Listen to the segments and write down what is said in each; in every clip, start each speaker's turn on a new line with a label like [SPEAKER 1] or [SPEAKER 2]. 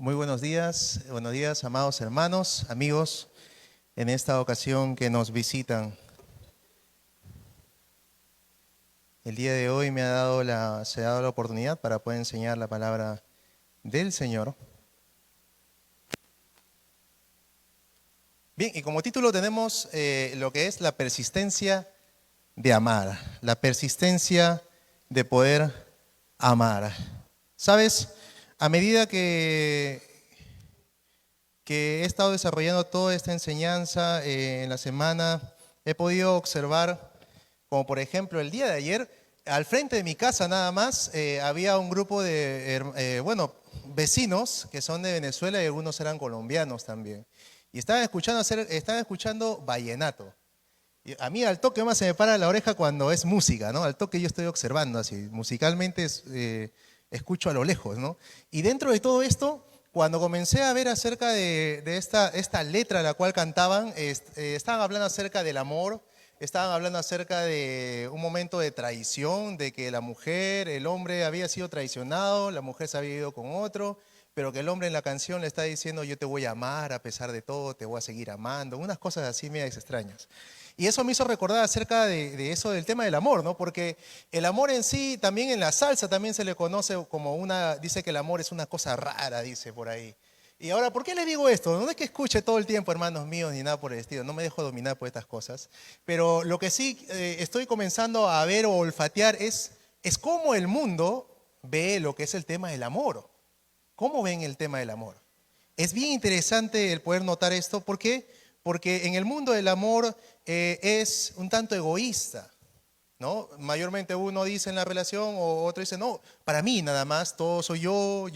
[SPEAKER 1] Muy buenos días, amados hermanos, amigos, en esta ocasión que nos visitan. El día de hoy se ha dado la oportunidad para poder enseñar la palabra del Señor. Bien, y como título tenemos lo que es la persistencia de amar, la persistencia de poder amar. ¿Sabes? A medida que he estado desarrollando toda esta enseñanza en la semana, he podido observar, como por ejemplo el día de ayer, al frente de mi casa nada más, había un grupo de, vecinos que son de Venezuela y algunos eran colombianos también. Y estaban escuchando vallenato. Y a mí al toque más se me para la oreja cuando es música, ¿no? Al toque yo estoy observando así, musicalmente escucho a lo lejos, ¿no? Y dentro de todo esto, cuando comencé a ver acerca de esta letra la cual cantaban, estaban hablando acerca del amor, estaban hablando acerca de un momento de traición, de que el hombre había sido traicionado, la mujer se había ido con otro, pero que el hombre en la canción le está diciendo yo te voy a amar a pesar de todo, te voy a seguir amando, unas cosas así medias extrañas. Y eso me hizo recordar acerca de eso del tema del amor, ¿no? Porque el amor en sí, también en la salsa, también se le conoce como dice que el amor es una cosa rara, dice por ahí. Y ahora, ¿por qué les digo esto? No es que escuche todo el tiempo, hermanos míos, ni nada por el estilo, no me dejo dominar por estas cosas. Pero lo que sí estoy comenzando a ver o olfatear es cómo el mundo ve lo que es el tema del amor. ¿Cómo ven el tema del amor? Es bien interesante el poder notar esto, ¿por qué? Porque en el mundo del amor es un tanto egoísta, ¿no? Mayormente uno dice en la relación o otro dice, no, para mí nada más, todo soy yo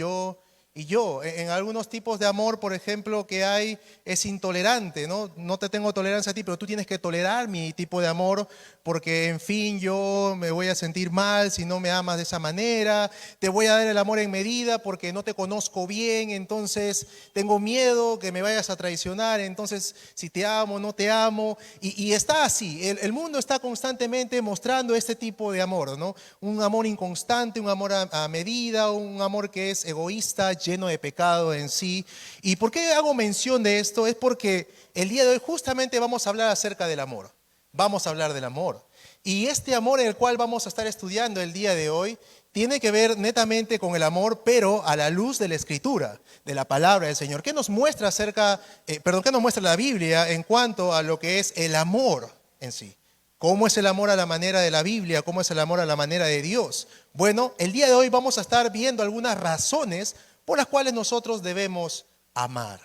[SPEAKER 1] y yo. En algunos tipos de amor, por ejemplo, que hay, es intolerante, ¿no? No te tengo tolerancia a ti, pero tú tienes que tolerar mi tipo de amor porque, en fin, yo me voy a sentir mal si no me amas de esa manera. Te voy a dar el amor en medida porque no te conozco bien, entonces tengo miedo que me vayas a traicionar, entonces si te amo, no te amo. Y está así, el mundo está constantemente mostrando este tipo de amor, ¿no? Un amor inconstante, un amor a medida, un amor que es egoísta, lleno de pecado en sí. ¿Y por qué hago mención de esto? Es porque el día de hoy justamente vamos a hablar acerca del amor. Vamos a hablar del amor. Y este amor en el cual vamos a estar estudiando el día de hoy tiene que ver netamente con el amor, pero a la luz de la Escritura, de la palabra del Señor. ¿Qué nos muestra qué nos muestra la Biblia en cuanto a lo que es el amor en sí? ¿Cómo es el amor a la manera de la Biblia? ¿Cómo es el amor a la manera de Dios? Bueno, el día de hoy vamos a estar viendo algunas razones por las cuales nosotros debemos amar.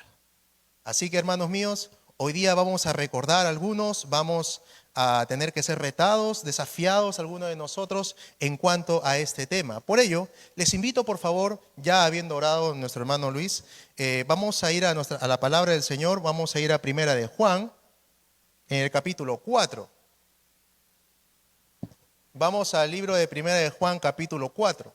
[SPEAKER 1] Así que, hermanos míos, hoy día vamos a recordar vamos a tener que ser retados, desafiados algunos de nosotros en cuanto a este tema. Por ello, les invito por favor, ya habiendo orado nuestro hermano Luis, vamos a ir a la palabra del Señor, vamos a ir a Primera de Juan, en el capítulo 4. Vamos al libro de Primera de Juan, capítulo 4.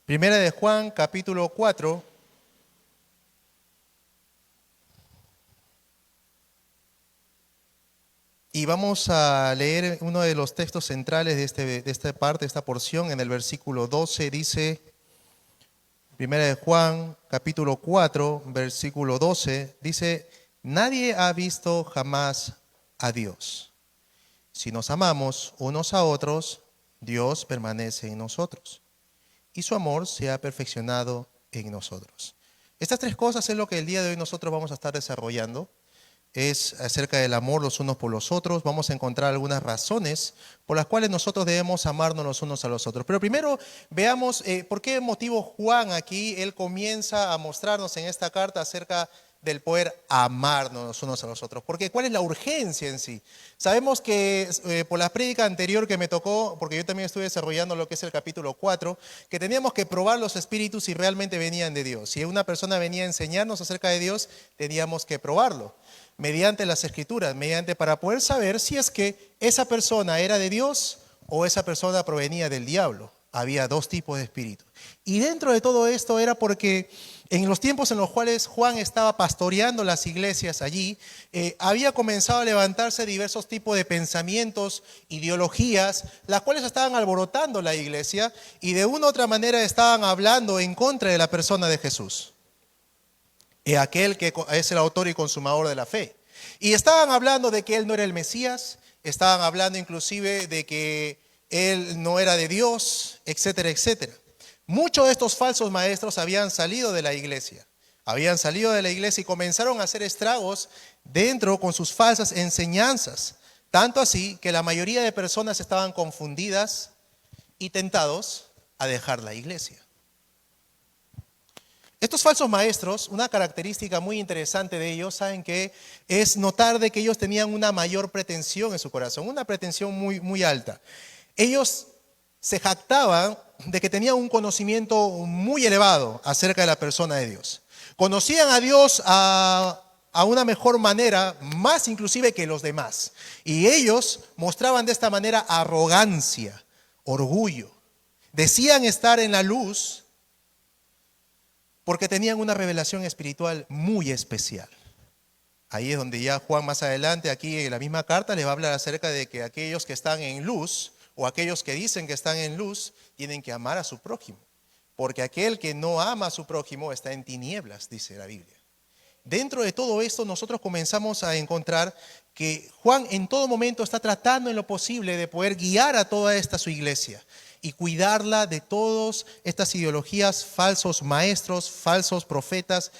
[SPEAKER 1] Primera de Juan, capítulo 4. Y vamos a leer uno de los textos centrales de esta parte, de esta porción, en el versículo 12, dice, Primera de Juan, capítulo 4, versículo 12, dice, nadie ha visto jamás a Dios. Si nos amamos unos a otros, Dios permanece en nosotros y su amor se ha perfeccionado en nosotros. Estas tres cosas es lo que el día de hoy nosotros vamos a estar desarrollando. Es acerca del amor los unos por los otros. Vamos a encontrar algunas razones por las cuales nosotros debemos amarnos los unos a los otros. Pero primero veamos por qué motivo Juan aquí, él comienza a mostrarnos en esta carta acerca del poder amarnos los unos a los otros. Porque ¿cuál es la urgencia en sí? Sabemos que por la prédica anterior que me tocó, porque yo también estuve desarrollando lo que es el capítulo 4, que teníamos que probar los espíritus si realmente venían de Dios. Si una persona venía a enseñarnos acerca de Dios, teníamos que probarlo mediante las Escrituras, para poder saber si es que esa persona era de Dios o esa persona provenía del diablo. había dos tipos de espíritus. Y dentro de todo esto era porque en los tiempos en los cuales Juan estaba pastoreando las iglesias allí, había comenzado a levantarse diversos tipos de pensamientos, ideologías, las cuales estaban alborotando la iglesia y de una u otra manera estaban hablando en contra de la persona de Jesús, aquel que es el autor y consumador de la fe. Y estaban hablando de que él no era el Mesías, estaban hablando inclusive de que él no era de Dios, etcétera, etcétera. Muchos de estos falsos maestros habían salido de la iglesia. Habían salido de la iglesia y comenzaron a hacer estragos dentro con sus falsas enseñanzas. Tanto así que la mayoría de personas estaban confundidas y tentados a dejar la iglesia. Estos falsos maestros, una característica muy interesante de ellos, ¿saben qué? Es notar de que ellos tenían una mayor pretensión en su corazón, una pretensión muy, muy alta. Ellos se jactaban de que tenían un conocimiento muy elevado acerca de la persona de Dios. Conocían a Dios a una mejor manera, más inclusive que los demás. Y ellos mostraban de esta manera arrogancia, orgullo. Decían estar en la luz porque tenían una revelación espiritual muy especial. Ahí es donde ya Juan más adelante, aquí en la misma carta, les va a hablar acerca de que aquellos que están en luz, o aquellos que dicen que están en luz, tienen que amar a su prójimo. Porque aquel que no ama a su prójimo está en tinieblas, dice la Biblia. Dentro de todo esto nosotros comenzamos a encontrar que Juan en todo momento está tratando en lo posible de poder guiar a toda esta su iglesia y cuidarla de todas estas ideologías, falsos maestros, falsos profetas,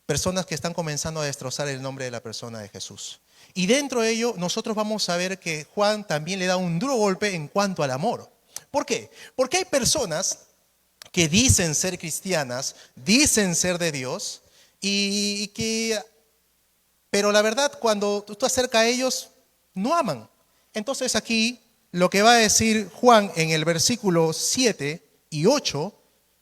[SPEAKER 1] personas que están comenzando a destrozar el nombre de la persona de Jesús. Y dentro de ello nosotros vamos a ver que Juan también le da un duro golpe en cuanto al amor. ¿Por qué? Porque hay personas que dicen ser cristianas, dicen ser de Dios, pero la verdad cuando tú te acercas a ellos, no aman. Entonces aquí lo que va a decir Juan en el versículo 7 y 8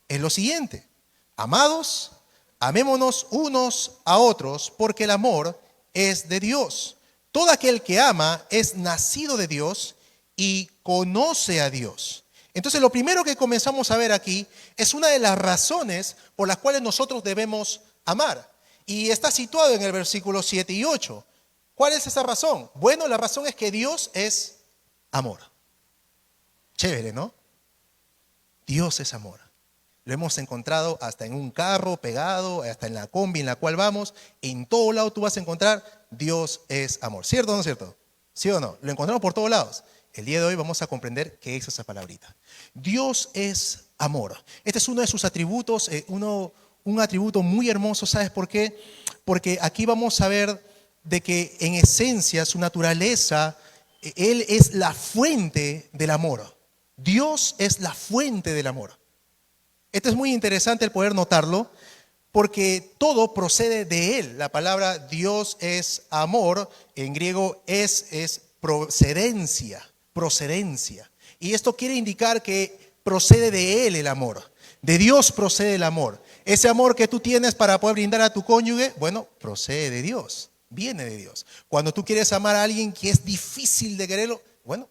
[SPEAKER 1] es lo siguiente: amados, amémonos unos a otros, porque el amor es de Dios. Todo aquel que ama es nacido de Dios y conoce a Dios. Entonces lo primero que comenzamos a ver aquí es una de las razones por las cuales nosotros debemos amar. Y está situado en el versículo 7 y 8. ¿Cuál es esa razón? Bueno, la razón es que Dios es amor. Chévere, ¿no? Dios es amor. Lo hemos encontrado hasta en un carro pegado, hasta en la combi en la cual vamos. En todo lado tú vas a encontrar Dios es amor. ¿Cierto o no es cierto? ¿Sí o no? Lo encontramos por todos lados. El día de hoy vamos a comprender qué es esa palabrita. Dios es amor. Este es uno de sus atributos, un atributo muy hermoso. ¿Sabes por qué? Porque aquí vamos a ver de que en esencia, su naturaleza, Él es la fuente del amor. Dios es la fuente del amor. Esto es muy interesante el poder notarlo, porque todo procede de Él. La palabra Dios es amor, en griego es procedencia. Y esto quiere indicar que procede de Él el amor. De Dios procede el amor. Ese amor que tú tienes para poder brindar a tu cónyuge, bueno, procede de Dios, viene de Dios. Cuando tú quieres amar a alguien que es difícil de quererlo, bueno,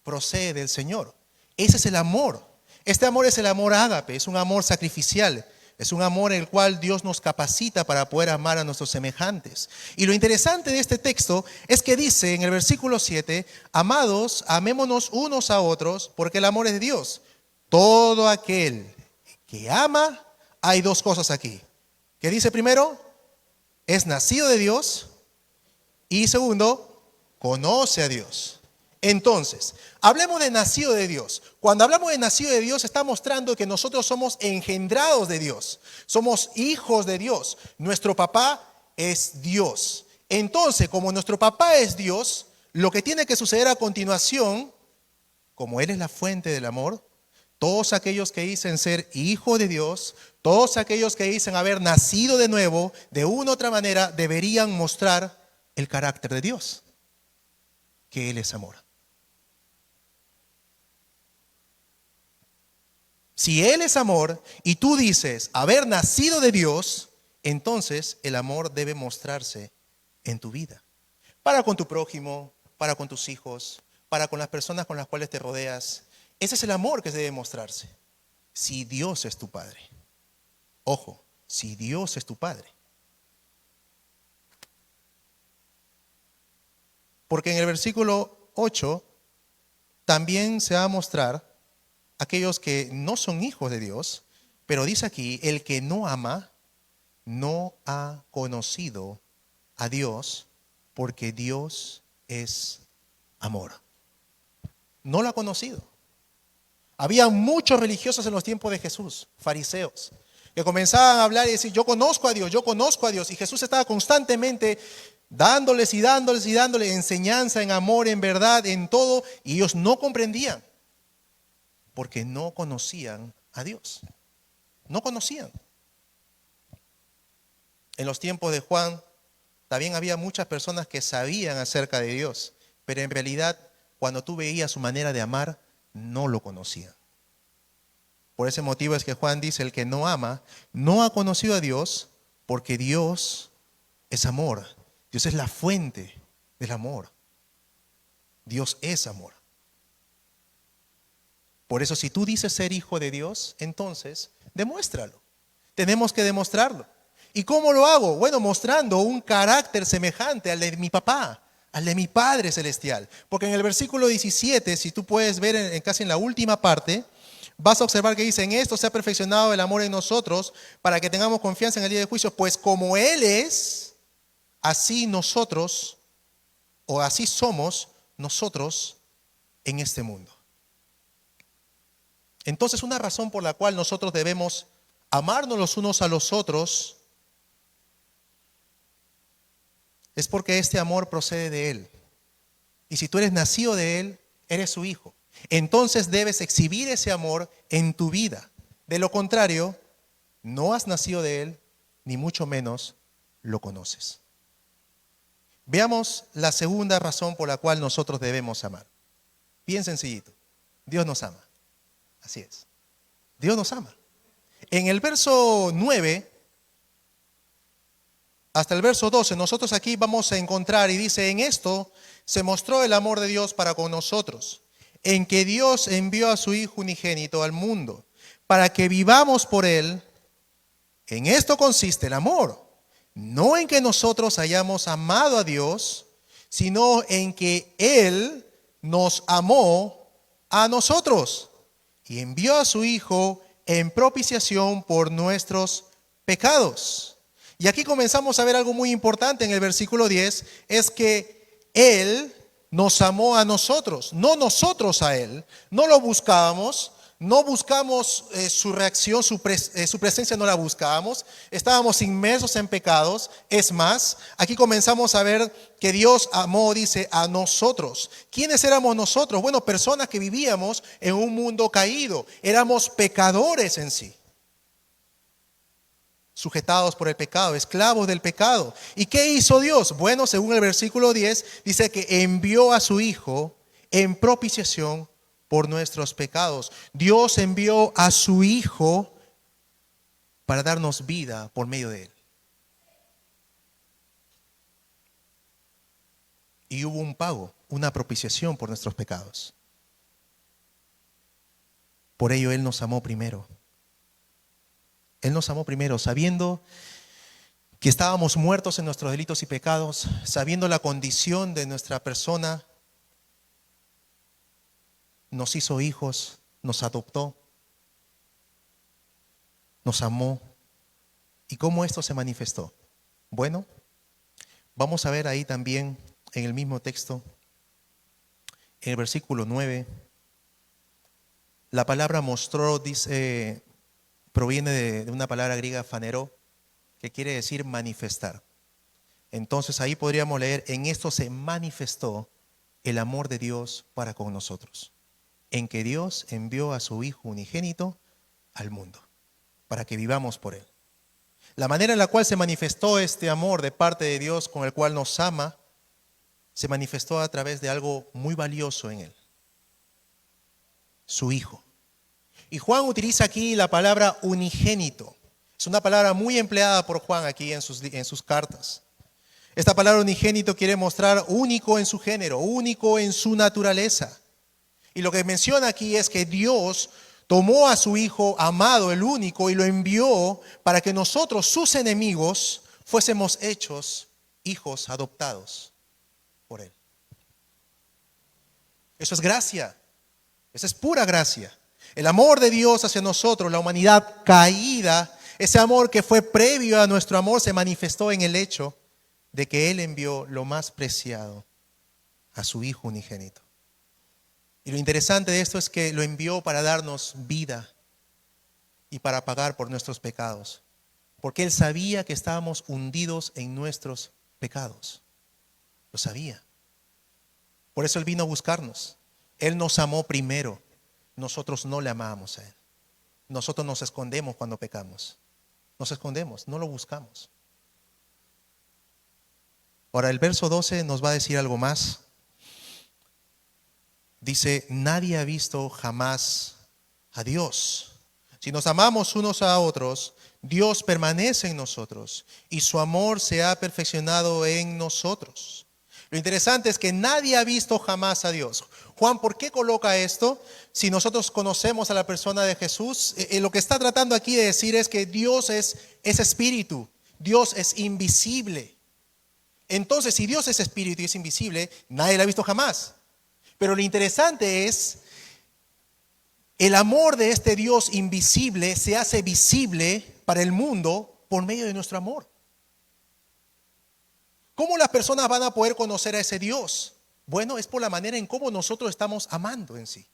[SPEAKER 1] procede del Señor. Ese es el amor. Este amor es el amor ágape, es un amor sacrificial, es un amor en el cual Dios nos capacita para poder amar a nuestros semejantes. Y lo interesante de este texto es que dice en el versículo 7, amados, amémonos unos a otros, porque el amor es de Dios. Todo aquel que ama, hay dos cosas aquí. ¿Qué dice primero? Es nacido de Dios y segundo, conoce a Dios. Entonces, hablemos de nacido de Dios. Cuando hablamos de nacido de Dios, está mostrando que nosotros somos engendrados de Dios. Somos hijos de Dios. Nuestro papá es Dios. Entonces, como nuestro papá es Dios, lo que tiene que suceder a continuación, como Él es la fuente del amor, todos aquellos que dicen ser hijos de Dios, todos aquellos que dicen haber nacido de nuevo, de una u otra manera, deberían mostrar el carácter de Dios, que Él es amor. Si Él es amor y tú dices haber nacido de Dios, entonces el amor debe mostrarse en tu vida. Para con tu prójimo, para con tus hijos, para con las personas con las cuales te rodeas. Ese es el amor que debe mostrarse. Si Dios es tu Padre. Ojo, si Dios es tu Padre. Porque en el versículo 8 también se va a mostrar aquellos que no son hijos de Dios, pero dice aquí, el que no ama no ha conocido a Dios, porque Dios es amor. No lo ha conocido. Había muchos religiosos en los tiempos de Jesús, fariseos, que comenzaban a hablar y decir, yo conozco a Dios, yo conozco a Dios. Y Jesús estaba constantemente dándoles enseñanza en amor, en verdad, en todo. Y ellos no comprendían, porque no conocían a Dios. No conocían. En los tiempos de Juan, también había muchas personas que sabían acerca de Dios, pero en realidad, cuando tú veías su manera de amar, no lo conocían. Por ese motivo es que Juan dice, el que no ama, no ha conocido a Dios, porque Dios es amor. Dios es la fuente del amor. Dios es amor. Por eso, si tú dices ser hijo de Dios, entonces, demuéstralo. Tenemos que demostrarlo. ¿Y cómo lo hago? Bueno, mostrando un carácter semejante al de mi papá, al de mi Padre Celestial. Porque en el versículo 17, si tú puedes ver casi en la última parte, vas a observar que dice, en esto se ha perfeccionado el amor en nosotros, para que tengamos confianza en el día de juicio, pues como Él es, así nosotros, o así somos nosotros en este mundo. Entonces, una razón por la cual nosotros debemos amarnos los unos a los otros es porque este amor procede de Él. Y si tú eres nacido de Él, eres su hijo. Entonces debes exhibir ese amor en tu vida. De lo contrario, no has nacido de Él, ni mucho menos lo conoces. Veamos la segunda razón por la cual nosotros debemos amar. Bien sencillito. Dios nos ama. Así es. Dios nos ama. En el verso 9 hasta el verso 12, nosotros aquí vamos a encontrar y dice, en esto se mostró el amor de Dios para con nosotros, en que Dios envió a su Hijo unigénito al mundo, para que vivamos por Él. En esto consiste el amor, no en que nosotros hayamos amado a Dios, sino en que Él nos amó a nosotros y envió a su Hijo en propiciación por nuestros pecados. Y aquí comenzamos a ver algo muy importante en el versículo 10, es que Él nos amó a nosotros, no nosotros a Él. No lo buscábamos, no buscamos su reacción, su presencia no la buscábamos. Estábamos inmersos en pecados. Es más, aquí comenzamos a ver que Dios amó, dice, a nosotros. ¿Quiénes éramos nosotros? Bueno, personas que vivíamos en un mundo caído. Éramos pecadores en sí. Sujetados por el pecado, esclavos del pecado. ¿Y qué hizo Dios? Bueno, según el versículo 10, dice que envió a su Hijo en propiciación por nuestros pecados. Dios envió a su Hijo para darnos vida por medio de Él. Y hubo un pago, una propiciación por nuestros pecados. Por ello Él nos amó primero. Él nos amó primero, sabiendo que estábamos muertos en nuestros delitos y pecados, sabiendo la condición de nuestra persona, nos hizo hijos, nos adoptó, nos amó. ¿Y cómo esto se manifestó? Bueno, vamos a ver ahí también en el mismo texto, en el versículo 9, la palabra mostró, dice, proviene de una palabra griega phanero, que quiere decir manifestar. Entonces ahí podríamos leer, en esto se manifestó el amor de Dios para con nosotros, en que Dios envió a su Hijo unigénito al mundo, para que vivamos por Él. La manera en la cual se manifestó este amor de parte de Dios con el cual nos ama, se manifestó a través de algo muy valioso en Él, su Hijo. Y Juan utiliza aquí la palabra unigénito. Es una palabra muy empleada por Juan aquí en sus cartas. Esta palabra unigénito quiere mostrar único en su género, único en su naturaleza. Y lo que menciona aquí es que Dios tomó a su Hijo amado, el único, y lo envió para que nosotros, sus enemigos, fuésemos hechos hijos adoptados por Él. Eso es gracia. Esa es pura gracia. El amor de Dios hacia nosotros, la humanidad caída, ese amor que fue previo a nuestro amor, se manifestó en el hecho de que Él envió lo más preciado, a su Hijo unigénito. Y lo interesante de esto es que lo envió para darnos vida y para pagar por nuestros pecados. Porque Él sabía que estábamos hundidos en nuestros pecados. Lo sabía. Por eso Él vino a buscarnos. Él nos amó primero. Nosotros no le amábamos a Él. Nosotros nos escondemos cuando pecamos. Nos escondemos, no lo buscamos. Ahora el verso 12 nos va a decir algo más. Dice, nadie ha visto jamás a Dios. Si nos amamos unos a otros, Dios permanece en nosotros y su amor se ha perfeccionado en nosotros. Lo interesante es que nadie ha visto jamás a Dios. Juan, ¿por qué coloca esto? Si nosotros conocemos a la persona de Jesús, lo que está tratando aquí de decir es que Dios es espíritu, Dios es invisible. Entonces, si Dios es espíritu y es invisible, nadie lo ha visto jamás. Pero lo interesante es, el amor de este Dios invisible se hace visible para el mundo por medio de nuestro amor. ¿Cómo las personas van a poder conocer a ese Dios? Bueno, es por la manera en cómo nosotros estamos amando en sí.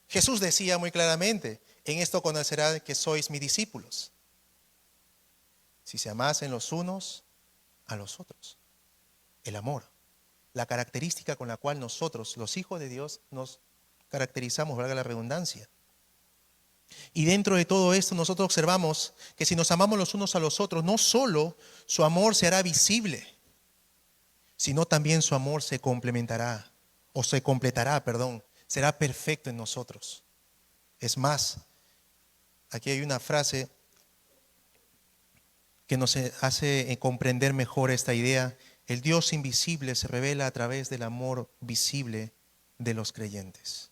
[SPEAKER 1] Jesús decía muy claramente, en esto conocerán que sois mis discípulos, si se amasen los unos a los otros. El amor, la característica con la cual nosotros, los hijos de Dios, nos caracterizamos, valga la redundancia. Y dentro de todo esto nosotros observamos que si nos amamos los unos a los otros, no solo su amor se hará visible, sino también su amor se complementará, o se completará, será perfecto en nosotros. Es más, aquí hay una frase que nos hace comprender mejor esta idea. El Dios invisible se revela a través del amor visible de los creyentes.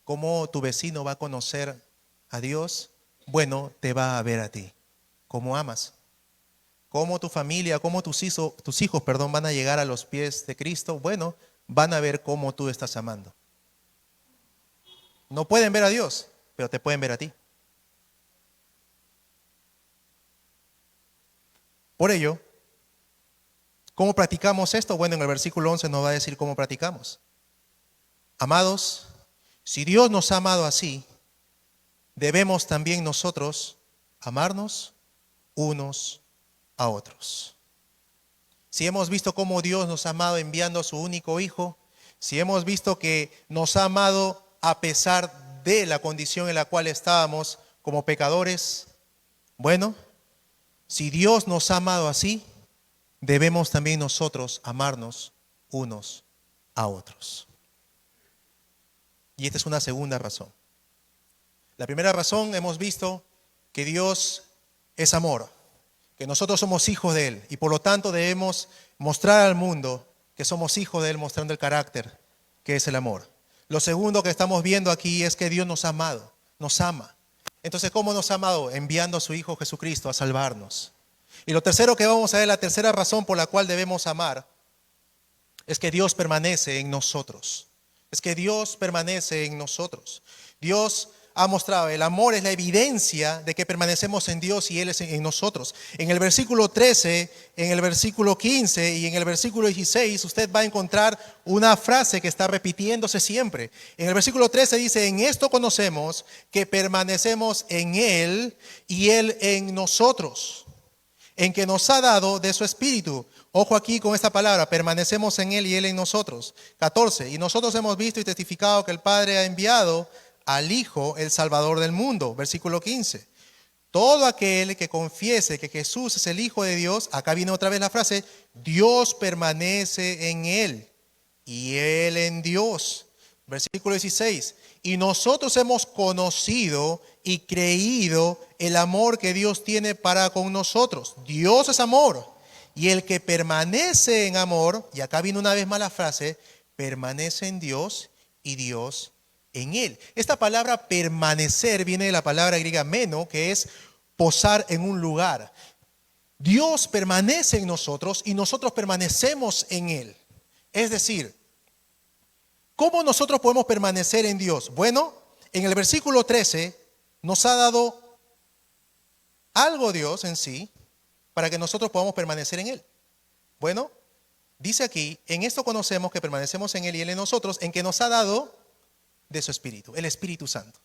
[SPEAKER 1] ¿Cómo tu vecino va a conocer a Dios? Bueno, te va a ver a ti. ¿Cómo amas? ¿Cómo tu familia, cómo tus hijos, van a llegar a los pies de Cristo? Bueno, van a ver cómo tú estás amando. No pueden ver a Dios, pero te pueden ver a ti. Por ello, ¿cómo practicamos esto? Bueno, en el versículo 11 nos va a decir cómo practicamos. Amados, si Dios nos ha amado así, debemos también nosotros amarnos unos a otros. Si hemos visto cómo Dios nos ha amado enviando a su único Hijo, si hemos visto que nos ha amado a pesar de la condición en la cual estábamos como pecadores, bueno, si Dios nos ha amado así, debemos también nosotros amarnos unos a otros. Y esta es una segunda razón. La primera razón, hemos visto que Dios es amor, que nosotros somos hijos de Él y por lo tanto debemos mostrar al mundo que somos hijos de Él, mostrando el carácter que es el amor. Lo segundo que estamos viendo aquí es que Dios nos ha amado, nos ama. Entonces, ¿cómo nos ha amado? Enviando a su Hijo Jesucristo a salvarnos. Y lo tercero que vamos a ver, la tercera razón por la cual debemos amar, es que Dios permanece en nosotros. Es que Dios permanece en nosotros. Dios ha mostrado, el amor es la evidencia de que permanecemos en Dios y Él es en nosotros. En el versículo 13, en el versículo 15 y en el versículo 16, usted va a encontrar una frase que está repitiéndose siempre. En el versículo 13 dice, en esto conocemos que permanecemos en Él y Él en nosotros, en que nos ha dado de su Espíritu. Ojo aquí con esta palabra, permanecemos en Él y Él en nosotros. 14, y nosotros hemos visto y testificado que el Padre ha enviado al Hijo, el Salvador del mundo. Versículo 15. Todo aquel que confiese que Jesús es el Hijo de Dios, acá viene otra vez la frase, Dios permanece en Él y Él en Dios. Versículo 16. Y nosotros hemos conocido y creído el amor que Dios tiene para con nosotros. Dios es amor. Y el que permanece en amor, y acá viene una vez más la frase, permanece en Dios y Dios en él. Esta palabra permanecer viene de la palabra griega meno, que es posar en un lugar. Dios permanece en nosotros y nosotros permanecemos en él. Es decir, ¿cómo nosotros podemos permanecer en Dios? Bueno, en el versículo 13 nos ha dado algo Dios en sí para que nosotros podamos permanecer en él. Bueno, dice aquí, en esto conocemos que permanecemos en él y él en nosotros, en que nos ha dado de su Espíritu, el Espíritu Santo.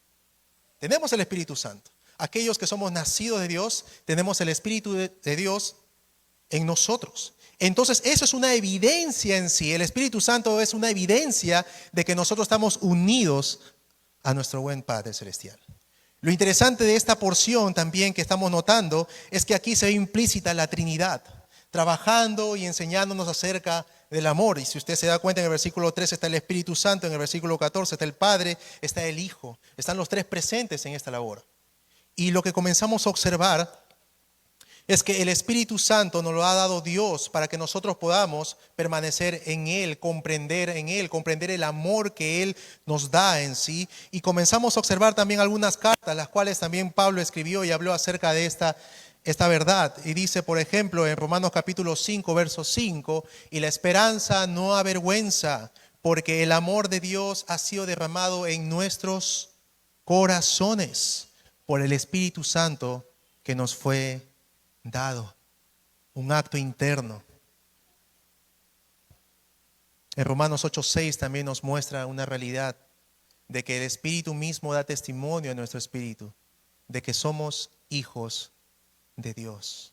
[SPEAKER 1] Tenemos el Espíritu Santo. Aquellos que somos nacidos de Dios, tenemos el Espíritu de Dios en nosotros. Entonces, eso es una evidencia en sí. El Espíritu Santo es una evidencia de que nosotros estamos unidos a nuestro buen Padre Celestial. Lo interesante de esta porción también que estamos notando es que aquí se ve implícita la Trinidad, trabajando y enseñándonos acerca del amor. Y si usted se da cuenta, en el versículo 13 está el Espíritu Santo, en el versículo 14 está el Padre, está el Hijo. Están los tres presentes en esta labor. Y lo que comenzamos a observar es que el Espíritu Santo nos lo ha dado Dios para que nosotros podamos permanecer en Él, comprender el amor que Él nos da en sí. Y comenzamos a observar también algunas cartas, las cuales también Pablo escribió y habló acerca de esta verdad. Y dice, por ejemplo, en Romanos capítulo 5, verso 5, y la esperanza no avergüenza, porque el amor de Dios ha sido derramado en nuestros corazones por el Espíritu Santo que nos fue dado, un acto interno. En Romanos 8:6 también nos muestra una realidad de que el Espíritu mismo da testimonio a nuestro espíritu de que somos hijos de Dios.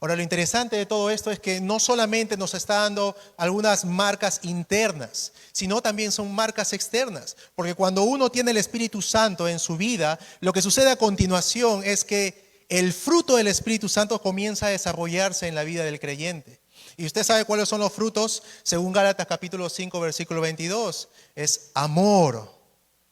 [SPEAKER 1] Ahora, lo interesante de todo esto es que no solamente nos está dando algunas marcas internas, sino también son marcas externas. Porque cuando uno tiene el Espíritu Santo en su vida, lo que sucede a continuación es que el fruto del Espíritu Santo comienza a desarrollarse en la vida del creyente. Y usted sabe cuáles son los frutos, según Gálatas capítulo 5, versículo 22. Es amor,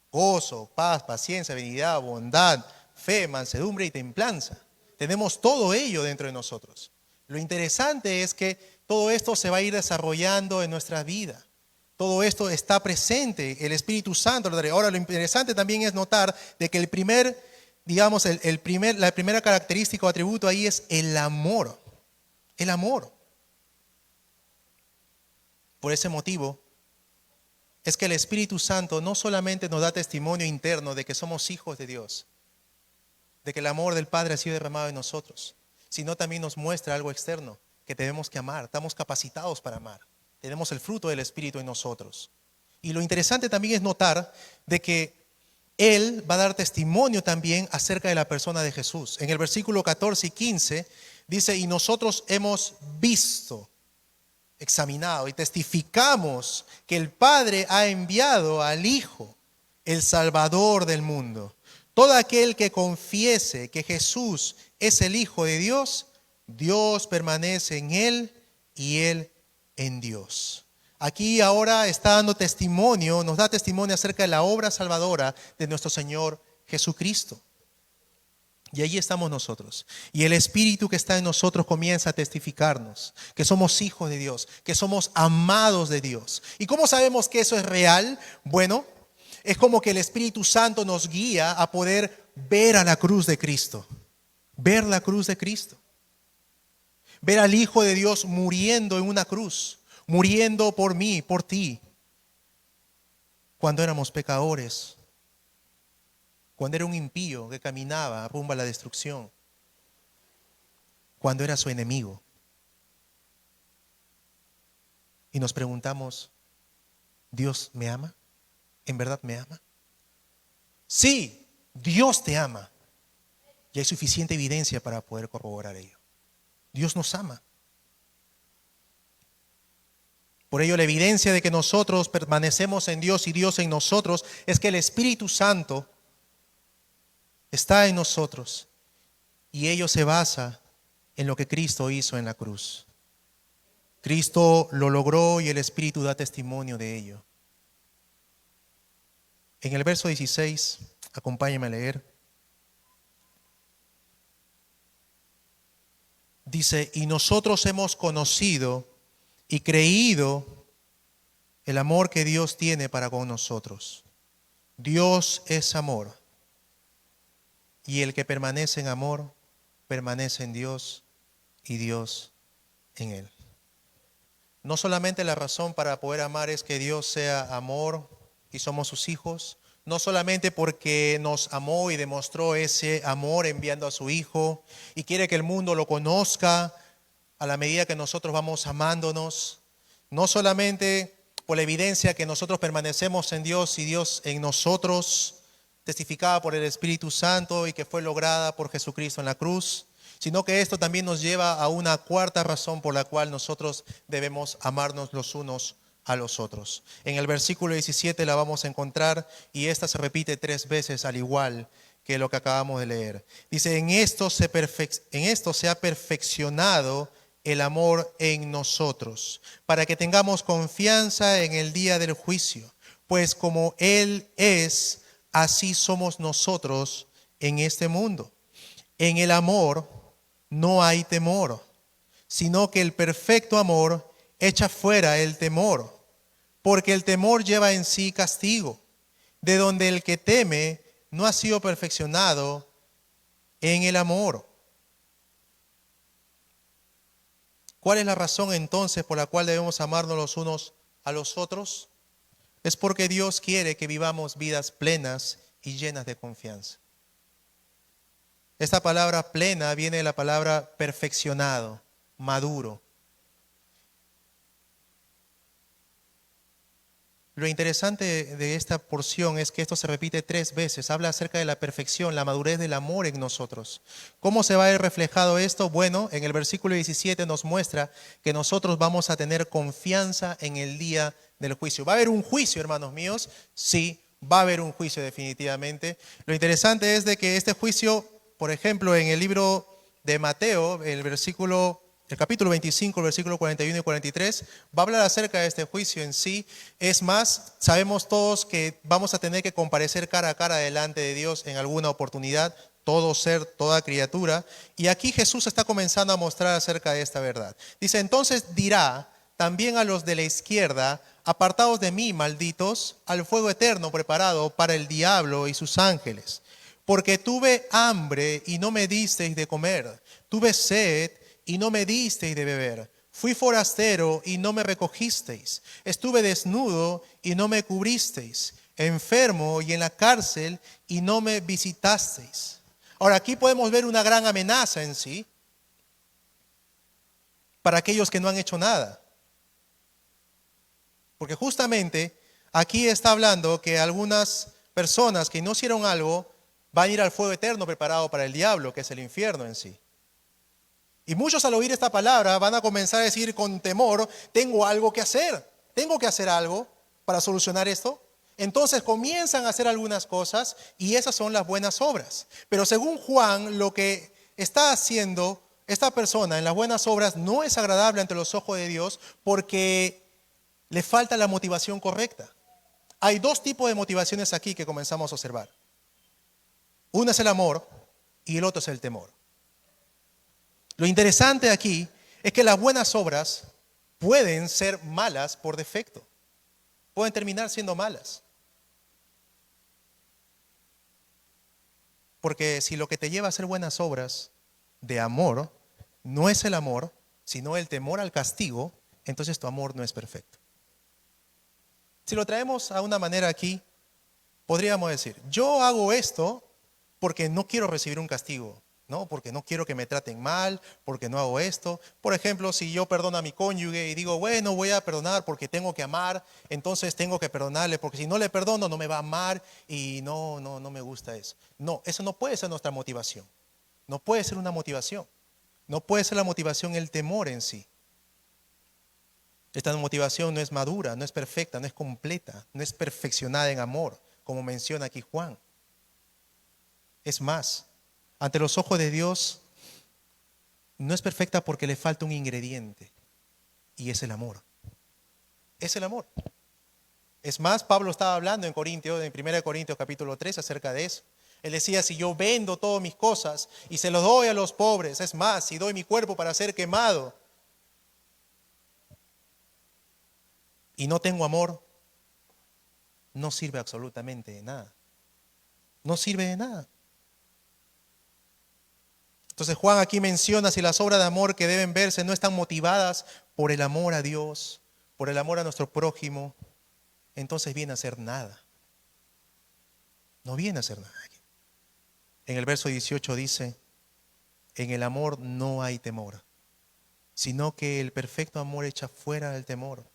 [SPEAKER 1] gozo, paz, paciencia, benignidad, bondad, fe, mansedumbre y templanza. Tenemos todo ello dentro de nosotros. Lo interesante es que todo esto se va a ir desarrollando en nuestra vida. Todo esto está presente, el Espíritu Santo. Ahora, lo interesante también es notar de que la primera característica o atributo ahí es el amor. El amor. Por ese motivo, es que el Espíritu Santo no solamente nos da testimonio interno de que somos hijos de Dios, de que el amor del Padre ha sido derramado en nosotros, sino también nos muestra algo externo, que tenemos que amar, estamos capacitados para amar. Tenemos el fruto del Espíritu en nosotros. Y lo interesante también es notar de que Él va a dar testimonio también acerca de la persona de Jesús. En el versículo 14 y 15 dice, y nosotros hemos visto, examinado y testificamos que el Padre ha enviado al Hijo, el Salvador del mundo. Todo aquel que confiese que Jesús es el Hijo de Dios, Dios permanece en él y él en Dios. Aquí ahora está dando testimonio, nos da testimonio acerca de la obra salvadora de nuestro Señor Jesucristo. Y allí estamos nosotros. Y el Espíritu que está en nosotros comienza a testificarnos que somos hijos de Dios, que somos amados de Dios. ¿Y cómo sabemos que eso es real? Bueno, es como que el Espíritu Santo nos guía a poder ver a la cruz de Cristo. Ver la cruz de Cristo. Ver al Hijo de Dios muriendo en una cruz. Muriendo por mí, por ti. Cuando éramos pecadores. Cuando era un impío que caminaba rumbo a la destrucción. Cuando era su enemigo. Y nos preguntamos, ¿Dios me ama? ¿En verdad me ama? Sí, Dios te ama. Y hay suficiente evidencia para poder corroborar ello. Dios nos ama. Por ello, la evidencia de que nosotros permanecemos en Dios y Dios en nosotros es que el Espíritu Santo está en nosotros y ello se basa en lo que Cristo hizo en la cruz. Cristo lo logró y el Espíritu da testimonio de ello. En el verso 16, acompáñame a leer. Dice, y nosotros hemos conocido y creído el amor que Dios tiene para con nosotros. Dios es amor, y el que permanece en amor, permanece en Dios y Dios en él. No solamente la razón para poder amar es que Dios sea amor y somos sus hijos, no solamente porque nos amó y demostró ese amor enviando a su Hijo y quiere que el mundo lo conozca a la medida que nosotros vamos amándonos, no solamente por la evidencia que nosotros permanecemos en Dios y Dios en nosotros, testificada por el Espíritu Santo y que fue lograda por Jesucristo en la cruz, sino que esto también nos lleva a una cuarta razón por la cual nosotros debemos amarnos los unos a los otros. En el versículo 17 la vamos a encontrar y esta se repite 3 veces al igual que lo que acabamos de leer. Dice, en esto se ha perfeccionado el amor en nosotros, para que tengamos confianza en el día del juicio, pues como Él es, así somos nosotros en este mundo. En el amor no hay temor, sino que el perfecto amor echa fuera el temor, porque el temor lleva en sí castigo, de donde el que teme no ha sido perfeccionado en el amor. ¿Cuál es la razón entonces por la cual debemos amarnos los unos a los otros? Es porque Dios quiere que vivamos vidas plenas y llenas de confianza. Esta palabra plena viene de la palabra perfeccionado, maduro. Lo interesante de esta porción es que esto se repite 3 veces. Habla acerca de la perfección, la madurez del amor en nosotros. ¿Cómo se va a ver reflejado esto? Bueno, en el versículo 17 nos muestra que nosotros vamos a tener confianza en el día del juicio. ¿Va a haber un juicio, hermanos míos? Sí, va a haber un juicio definitivamente. Lo interesante es de que este juicio, por ejemplo, en el libro de Mateo, el capítulo 25, el versículo 41 y 43, va a hablar acerca de este juicio en sí. Es más, sabemos todos que vamos a tener que comparecer cara a cara delante de Dios en alguna oportunidad, todo ser, toda criatura. Y aquí Jesús está comenzando a mostrar acerca de esta verdad. Dice, entonces dirá también a los de la izquierda, apartaos de mí, malditos, al fuego eterno preparado para el diablo y sus ángeles. Porque tuve hambre y no me disteis de comer, tuve sed y no me disteis de beber. Fui forastero y no me recogisteis. Estuve desnudo y no me cubristeis. Enfermo y en la cárcel y no me visitasteis. Ahora aquí podemos ver una gran amenaza en sí para aquellos que no han hecho nada. Porque justamente aquí está hablando que algunas personas que no hicieron algo van a ir al fuego eterno preparado para el diablo, que es el infierno en sí. Y muchos al oír esta palabra van a comenzar a decir con temor, tengo algo que hacer, tengo que hacer algo para solucionar esto. Entonces comienzan a hacer algunas cosas y esas son las buenas obras. Pero según Juan, lo que está haciendo esta persona en las buenas obras no es agradable ante los ojos de Dios porque le falta la motivación correcta. Hay 2 tipos de motivaciones aquí que comenzamos a observar. Uno es el amor y el otro es el temor. Lo interesante aquí es que las buenas obras pueden ser malas por defecto. Pueden terminar siendo malas. Porque si lo que te lleva a hacer buenas obras de amor no es el amor, sino el temor al castigo, entonces tu amor no es perfecto. Si lo traemos a una manera aquí, podríamos decir, yo hago esto porque no quiero recibir un castigo. No, porque no quiero que me traten mal, porque no hago esto. Por ejemplo, si yo perdono a mi cónyuge y digo, bueno, voy a perdonar porque tengo que amar, entonces tengo que perdonarle, porque si no le perdono no me va a amar y no me gusta eso. No, eso no puede ser nuestra motivación. No puede ser una motivación. No puede ser la motivación el temor en sí. Esta motivación no es madura, no es perfecta, no es completa, no es perfeccionada en amor, como menciona aquí Juan. Es más, ante los ojos de Dios, no es perfecta porque le falta un ingrediente, y es el amor. Es el amor. Es más, Pablo estaba hablando en 1 Corintios capítulo 3 acerca de eso. Él decía, si yo vendo todas mis cosas y se los doy a los pobres, es más, si doy mi cuerpo para ser quemado, y no tengo amor, no sirve absolutamente de nada. No sirve de nada. Entonces Juan aquí menciona si las obras de amor que deben verse no están motivadas por el amor a Dios, por el amor a nuestro prójimo, entonces viene a ser nada. No viene a ser nada. En el verso 18 dice, en el amor no hay temor, sino que el perfecto amor echa fuera el temor,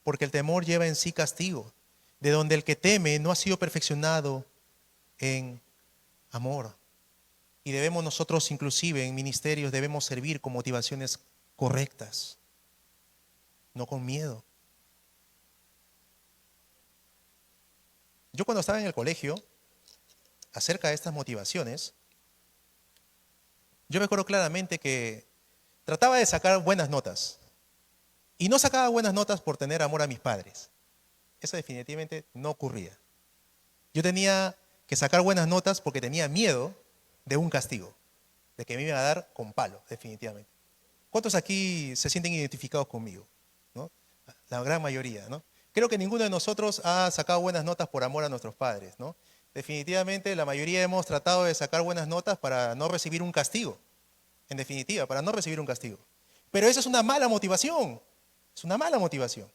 [SPEAKER 1] porque el temor lleva en sí castigo, de donde el que teme no ha sido perfeccionado en amor. Y debemos nosotros, inclusive en ministerios, debemos servir con motivaciones correctas, no con miedo. Yo cuando estaba en el colegio, acerca de estas motivaciones, yo me acuerdo claramente que trataba de sacar buenas notas. Y no sacaba buenas notas por tener amor a mis padres. Eso definitivamente no ocurría. Yo tenía que sacar buenas notas porque tenía miedo de un castigo, de que me iban a dar con palo, definitivamente. ¿Cuántos aquí se sienten identificados conmigo? ¿No? La gran mayoría, ¿no? Creo que ninguno de nosotros ha sacado buenas notas por amor a nuestros padres, ¿no? Definitivamente la mayoría hemos tratado de sacar buenas notas para no recibir un castigo. En definitiva, para no recibir un castigo. Pero eso es una mala motivación. Es una mala motivación.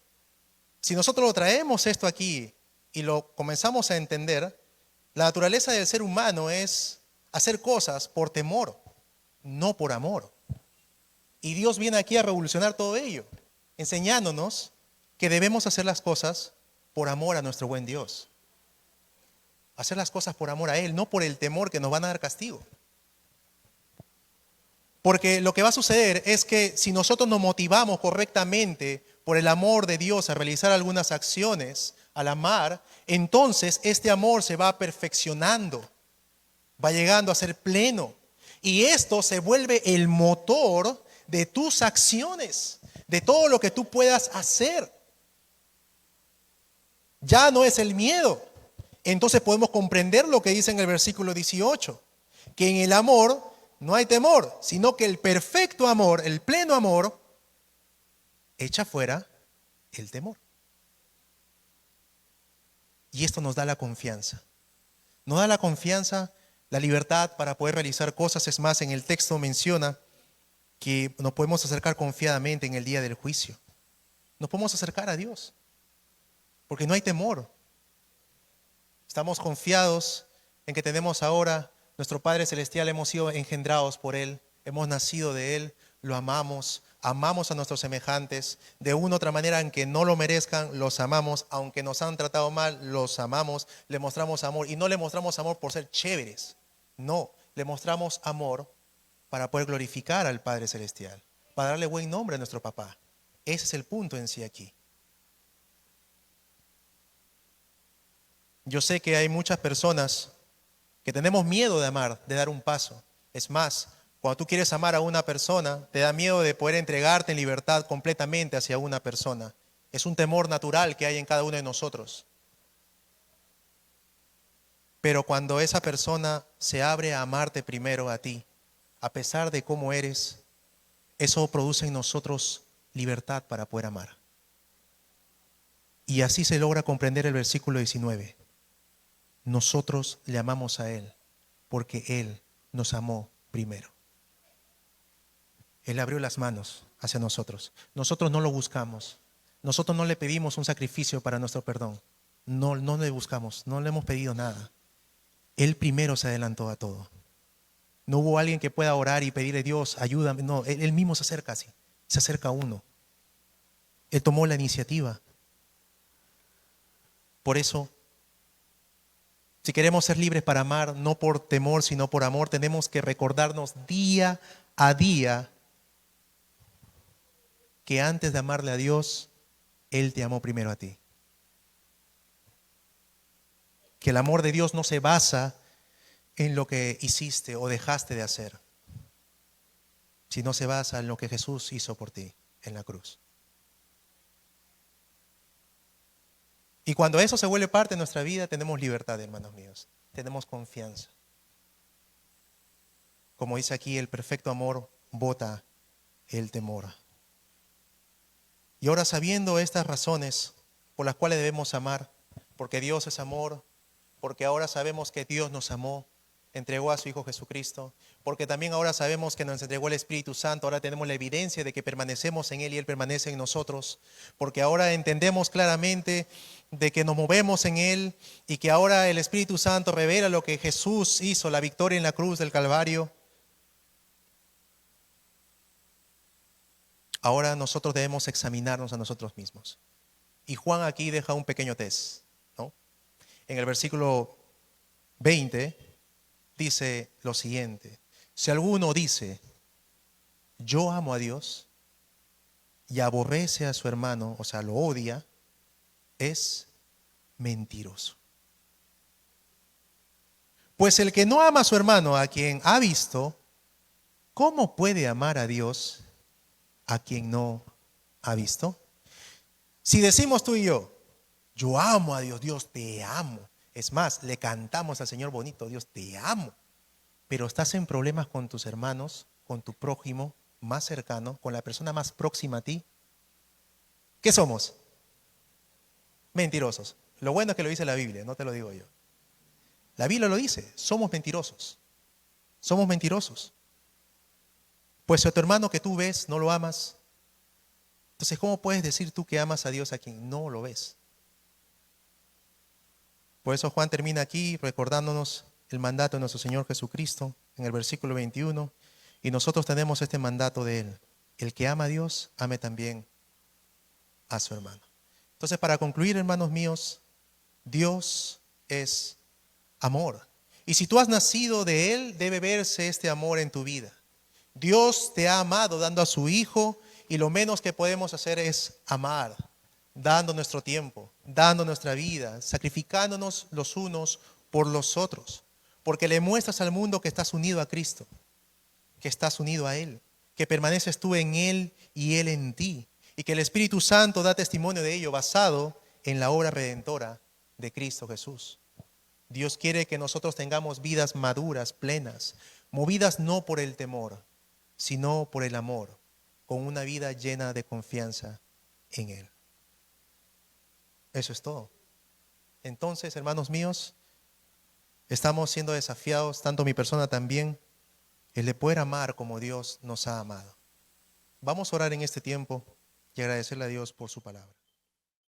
[SPEAKER 1] Si nosotros lo traemos esto aquí y lo comenzamos a entender, la naturaleza del ser humano es hacer cosas por temor, no por amor. Y Dios viene aquí a revolucionar todo ello, enseñándonos que debemos hacer las cosas por amor a nuestro buen Dios. Hacer las cosas por amor a Él, no por el temor que nos van a dar castigo. Porque lo que va a suceder es que si nosotros nos motivamos correctamente por el amor de Dios a realizar algunas acciones, al amar, entonces este amor se va perfeccionando, va llegando a ser pleno. Y esto se vuelve el motor de tus acciones, de todo lo que tú puedas hacer. Ya no es el miedo. Entonces podemos comprender lo que dice en el versículo 18, que en el amor no hay temor, sino que el perfecto amor, el pleno amor, echa fuera el temor. Y esto nos da la confianza. Nos da la confianza, la libertad para poder realizar cosas. Es más, en el texto menciona que nos podemos acercar confiadamente en el día del juicio. Nos podemos acercar a Dios, porque no hay temor. Estamos confiados en que tenemos ahora nuestro Padre Celestial, hemos sido engendrados por Él, hemos nacido de Él, lo amamos, amamos a nuestros semejantes, de una u otra manera, aunque no lo merezcan, los amamos, aunque nos han tratado mal, los amamos, le mostramos amor, y no le mostramos amor por ser chéveres, no, le mostramos amor para poder glorificar al Padre Celestial, para darle buen nombre a nuestro papá. Ese es el punto en sí aquí. Yo sé que hay muchas personas que tenemos miedo de amar, de dar un paso. Es más, cuando tú quieres amar a una persona, te da miedo de poder entregarte en libertad completamente hacia una persona. Es un temor natural que hay en cada uno de nosotros. Pero cuando esa persona se abre a amarte primero a ti, a pesar de cómo eres, eso produce en nosotros libertad para poder amar. Y así se logra comprender el versículo 19. Nosotros le amamos a Él porque Él nos amó primero. Él abrió las manos hacia nosotros. Nosotros no lo buscamos. Nosotros no le pedimos un sacrificio para nuestro perdón. No le buscamos, no le hemos pedido nada. Él primero se adelantó a todo. No hubo alguien que pueda orar y pedirle: Dios, ayúdame. No, Él mismo se acerca así. Se acerca a uno. Él tomó la iniciativa. Por eso, si queremos ser libres para amar, no por temor, sino por amor, tenemos que recordarnos día a día que antes de amarle a Dios, Él te amó primero a ti. Que el amor de Dios no se basa en lo que hiciste o dejaste de hacer, sino se basa en lo que Jesús hizo por ti en la cruz. Y cuando eso se vuelve parte de nuestra vida, tenemos libertad, hermanos míos. Tenemos confianza. Como dice aquí, el perfecto amor bota el temor. Y ahora, sabiendo estas razones, por las cuales debemos amar, porque Dios es amor, porque ahora sabemos que Dios nos amó, entregó a su Hijo Jesucristo, porque también ahora sabemos que nos entregó el Espíritu Santo, ahora tenemos la evidencia de que permanecemos en Él y Él permanece en nosotros, porque ahora entendemos claramente de que nos movemos en Él y que ahora el Espíritu Santo revela lo que Jesús hizo, la victoria en la cruz del Calvario. Ahora nosotros debemos examinarnos a nosotros mismos. Y Juan aquí deja un pequeño test, ¿no? En el versículo 20 dice lo siguiente: si alguno dice, yo amo a Dios, y aborrece a su hermano, o sea, lo odia, es mentiroso. Pues el que no ama a su hermano, a quien ha visto, ¿cómo puede amar a Dios a quien no ha visto? Si decimos tú y yo amo a Dios, Dios te amo. Es más, le cantamos al Señor bonito, Dios te amo. Pero estás en problemas con tus hermanos, con tu prójimo más cercano, con la persona más próxima a ti. ¿Qué somos? Mentirosos. Lo bueno es que lo dice la Biblia, no te lo digo yo. La Biblia lo dice, somos mentirosos. Somos mentirosos. Pues si a tu hermano que tú ves no lo amas, entonces ¿cómo puedes decir tú que amas a Dios a quien no lo ves? Por eso Juan termina aquí recordándonos el mandato de nuestro Señor Jesucristo en el versículo 21, y nosotros tenemos este mandato de Él: el que ama a Dios, ame también a su hermano. Entonces, para concluir, hermanos míos, Dios es amor. Y si tú has nacido de Él, debe verse este amor en tu vida. Dios te ha amado dando a su Hijo, y lo menos que podemos hacer es amar, dando nuestro tiempo, dando nuestra vida, sacrificándonos los unos por los otros, porque le muestras al mundo que estás unido a Cristo, que estás unido a Él, que permaneces tú en Él y Él en ti, y que el Espíritu Santo da testimonio de ello basado en la obra redentora de Cristo Jesús. Dios quiere que nosotros tengamos vidas maduras, plenas, movidas no por el temor, sino por el amor, con una vida llena de confianza en Él. Eso es todo. Entonces, hermanos míos, estamos siendo desafiados, tanto mi persona también, el de poder amar como Dios nos ha amado. Vamos a orar en este tiempo y agradecerle a Dios por su palabra.